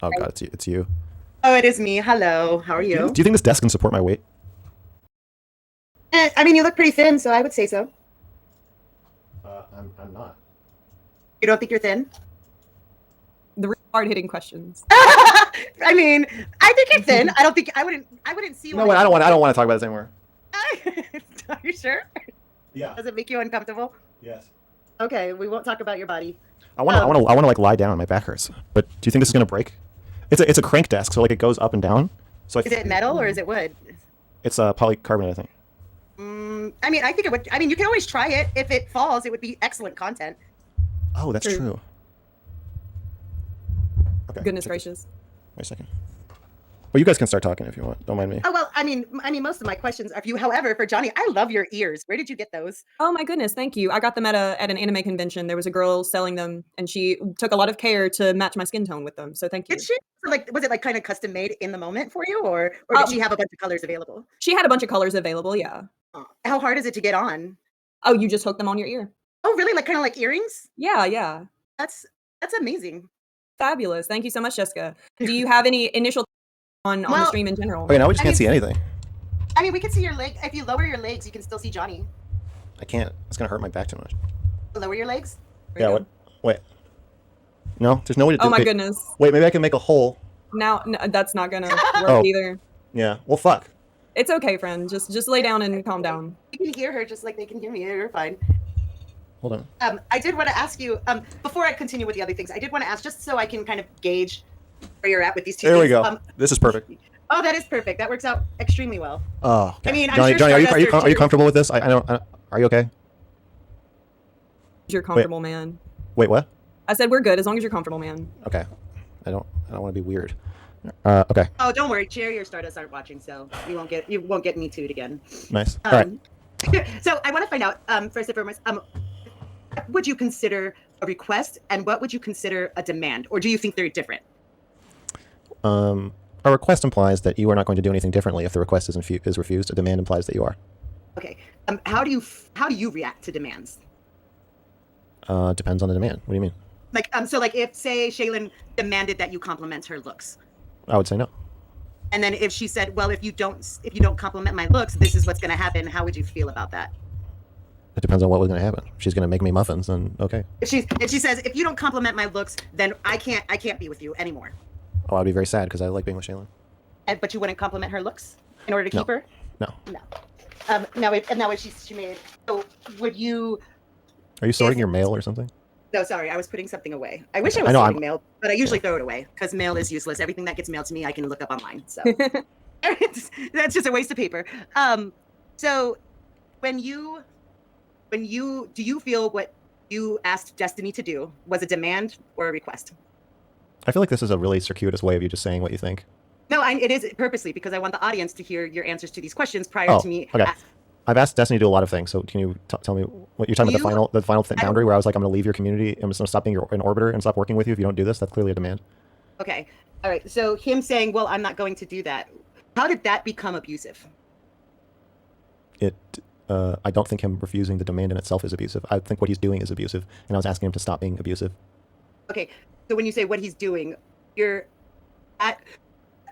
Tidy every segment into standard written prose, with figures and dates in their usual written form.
Oh God, it's you. Oh, it is me. Hello. How are you? Do you think this desk can support my weight? I mean, you look pretty thin, so I would say so. I'm not. You don't think you're thin? The really hard-hitting questions. I mean, I think you're thin. I don't think I wouldn't see you. You know what? I don't want to talk about this anymore. Are you sure? Yeah. Does it make you uncomfortable? Yes. Okay, we won't talk about your body. I want to like lie down. My back hurts. But do you think this is gonna break? It's a crank desk, so like it goes up and down. So Is it metal or is it wood? It's polycarbonate, I think. I mean, I think it would. I mean, you can always try it. If it falls, it would be excellent content. Oh, that's true. Okay. Goodness gracious. Wait a second. Well, you guys can start talking if you want. Don't mind me. Oh well, I mean, most of my questions are for you. However, for Johnny, I love your ears. Where did you get those? Oh my goodness, thank you. I got them at an anime convention. There was a girl selling them, and she took a lot of care to match my skin tone with them. So thank you. Did she? So, like, was it like kind of custom made in the moment for you, or did she have a bunch of colors available? She had a bunch of colors available. Yeah. How hard is it to get on? Oh, you just hook them on your ear. Oh, really? Like kind of like earrings? Yeah, yeah. That's amazing. Fabulous. Thank you so much, Jessica. Do you have any initial on the stream in general? Okay, now we just can't see anything. I mean, we can see your leg. If you lower your legs, you can still see Johnny. I can't. It's gonna hurt my back too much. Lower your legs. Yeah. What? Wait. No, there's no way to do. Oh my goodness. Wait, maybe I can make a hole. Now, no, that's not gonna work either. Yeah. Well, fuck. It's okay, friend. Just lay down and calm down. You can hear her just like they can hear me. You're fine. Hold on. I did want to ask you, before I continue with the other things, I did want to ask, just so I can kind of gauge where you're at with these two things. There we go. This is perfect. Oh, that is perfect. That works out extremely well. Oh, okay. I mean, Johnny, I'm sure are you comfortable with this? I don't. Are you okay? You're comfortable, man. Wait, what? I said we're good as long as you're comfortable, man. Okay. I don't want to be weird. Okay. Oh, don't worry. Cherry or Stardust aren't watching, so you won't get me too'd again. Nice. All right. So I want to find out, first and foremost, what would you consider a request and what would you consider a demand, or do you think they're different? A request implies that you are not going to do anything differently if the request is refused. A demand implies that you are. Okay. How do you react to demands? Depends on the demand. What do you mean? Like, so like if, say, Shaylin demanded that you compliment her looks. I would say no. And then if she said, well, if you don't compliment my looks, this is what's going to happen. How would you feel about that? It depends on what was going to happen. If she's going to make me muffins, then okay. If she says, if you don't compliment my looks, then I can't be with you anymore. Oh, I'd be very sad because I like being with Shaylin. But you wouldn't compliment her looks in order to keep her? No. No. Now if she made, so would you? Are you sorting your mail or something? No, sorry, I was putting something away. I wish I was sorting mail, but I usually throw it away because mail is useless. Everything that gets mailed to me, I can look up online. So that's just a waste of paper. So do you feel what you asked Destiny to do was a demand or a request? I feel like this is a really circuitous way of you just saying what you think. No, it is purposely because I want the audience to hear your answers to these questions prior to me. Okay. I've asked Destiny to do a lot of things, so can you tell me what you're talking about the final boundary where I was like, I'm going to leave your community, I'm just going to stop being an orbiter and stop working with you if you don't do this? That's clearly a demand. Okay. All right. So him saying, well, I'm not going to do that. How did that become abusive? I don't think him refusing the demand in itself is abusive. I think what he's doing is abusive, and I was asking him to stop being abusive. Okay. So when you say what he's doing, you're at...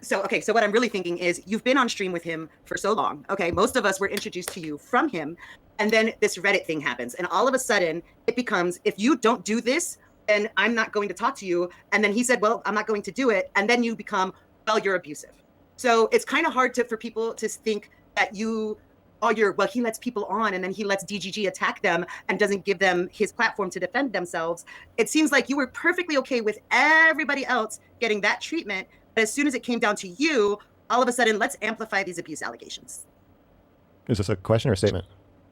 So what I'm really thinking is you've been on stream with him for so long. Okay, most of us were introduced to you from him, and then this Reddit thing happens, and all of a sudden it becomes, if you don't do this, then I'm not going to talk to you. And then he said, well, I'm not going to do it, and then you become, well, you're abusive. So it's kind of hard for people to think that he lets people on, and then he lets DGG attack them and doesn't give them his platform to defend themselves. It seems like you were perfectly okay with everybody else getting that treatment. But as soon as it came down to you, all of a sudden, let's amplify these abuse allegations. Is this a question or a statement?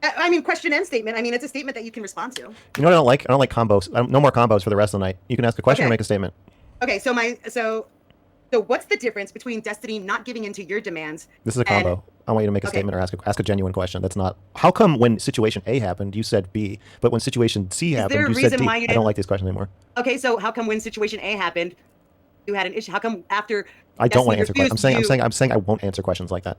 I mean, question and statement. I mean, it's a statement that you can respond to. You know what I don't like? I don't like combos. No more combos for the rest of the night. You can ask a question or make a statement. Okay, so what's the difference between Destiny not giving into your demands? This is a combo. I want you to make a statement or ask a genuine question. That's not... How come when situation A happened, you said B, but when situation C happened, you said D? I don't like these questions anymore. Okay, so how come when situation A happened, you had an issue? How come after... I don't want to answer questions. I'm saying I won't answer questions like that.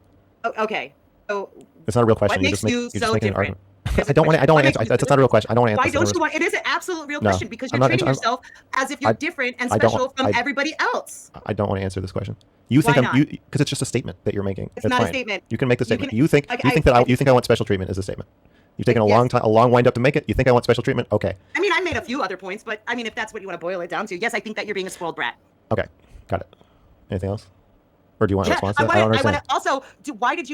Okay. So It's not a real question. what You're makes just, you you're just so making an different? argument. I don't want to answer. That's not a real question. I don't want to answer. Why don't you want? It is an absolute real No, question because I'm you're not treating answer- yourself as if you're different and I don't special want- from I- everybody else. I don't want to answer this question. You think Why I'm not? you because it's just a statement that you're making. It's That's not a fine. statement. You can make the You statement. can- You think like, you think that you think I want special treatment is a statement. You've taken a Yes. long time, a long wind up to make it. You think I want special treatment? Okay. I mean, I made a few other points, but I mean, if that's what you want to boil it down to, yes, I think that you're being a spoiled brat. Okay. Got it. Anything else? Or do you want a Yeah, response to that? I don't understand. also, why did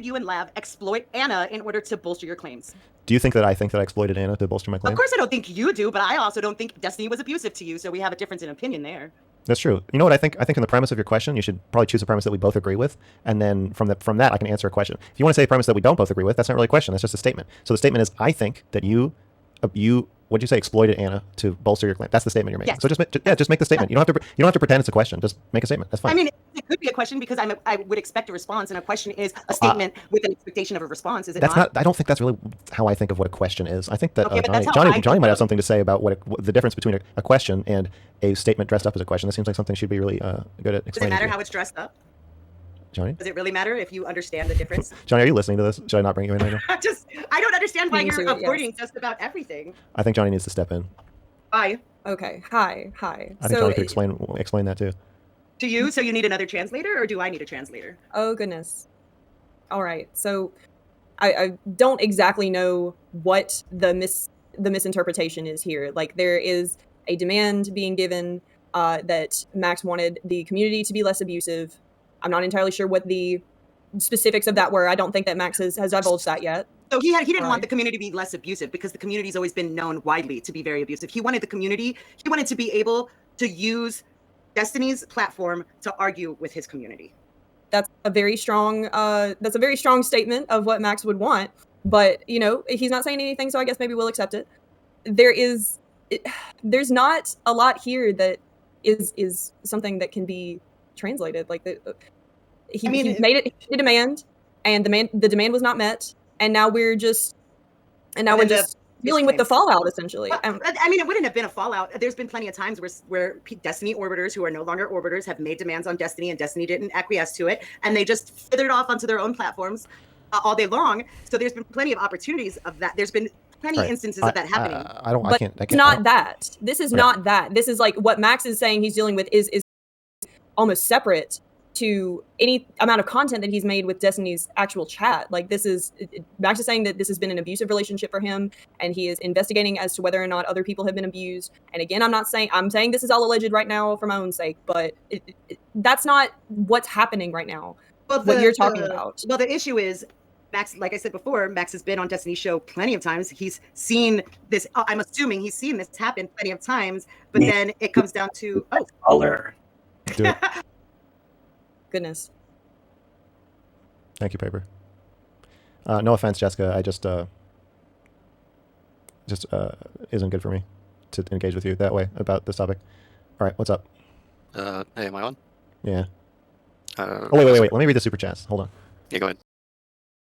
you and Lav exploit Anna in order to bolster your claims? Do you think that I exploited Anna to bolster my claim? Of course, I don't think you do, but I also don't think Destiny was abusive to you, so we have a difference in opinion there. That's true. You know what I think? I think in the premise of your question, you should probably choose a premise that we both agree with, and then from that, I can answer a question. If you want to say a premise that we don't both agree with, that's not really a question. That's just a statement. So the statement is, I think that you what'd you say? Exploited Anna to bolster your claim. That's the statement you're making. Yes. So just make the statement. You don't have to pretend it's a question. Just make a statement. That's fine. I mean, it could be a question because I would expect a response, and a question is a statement with an expectation of a response. Is it that's not? I don't think that's really how I think of what a question is. I think that Okay, but that's how I Johnny might think have of- something to say about what the difference between a question and a statement dressed up as a question. That seems like something she'd be really good at Does it explaining. matter to you. how it's dressed up? Johnny? Does it really matter if you understand the difference? Johnny, are you listening to this? Should I not bring you in right now? I don't understand why Being you're serious. avoiding just about everything. I think Johnny needs to step in. Why? Okay. Hi. I think Johnny could explain that too. To you? So you need another translator, or do I need a translator? Oh goodness. All right. So I don't exactly know what the misinterpretation is here. Like there is a demand being given that Max wanted the community to be less abusive. I'm not entirely sure what the specifics of that were. I don't think that Max has divulged that yet. So he didn't want Right. the community to be less abusive because the community's always been known widely to be very abusive. He wanted to be able to use Destiny's platform to argue with his community. That's a very strong statement of what Max would want, but you know, he's not saying anything, so I guess maybe we'll accept it. There's not a lot here that is something that can be translated. Like he made it a demand, and the demand was not met, and now we're just dealing with the fallout essentially. I mean, it wouldn't have been a fallout. There's been plenty of times where Destiny orbiters who are no longer orbiters have made demands on Destiny, and Destiny didn't acquiesce to it, and they just feathered off onto their own platforms all day long. So there's been plenty of opportunities of that. There's been plenty of instances of that happening. It's not that. This is not that. This is like what Max is saying he's dealing with is almost separate to any amount of content that he's made with Destiny's actual chat. Like Max is saying that this has been an abusive relationship for him, and he is investigating as to whether or not other people have been abused. And again, I'm saying this is all alleged right now for my own sake, but that's not what's happening right now. What you're talking about. Well, the issue is Max, like I said before, Max has been on Destiny's show plenty of times. He's seen this. I'm assuming he's seen this happen plenty of times, but then it comes down to color. Do it. Goodness. Thank you, Paper. No offense, Jessica. I just isn't good for me to engage with you that way about this topic. All right, what's up? Hey, am I on? Yeah. Oh, wait. Let me read the super chats. Hold on. Yeah, go ahead.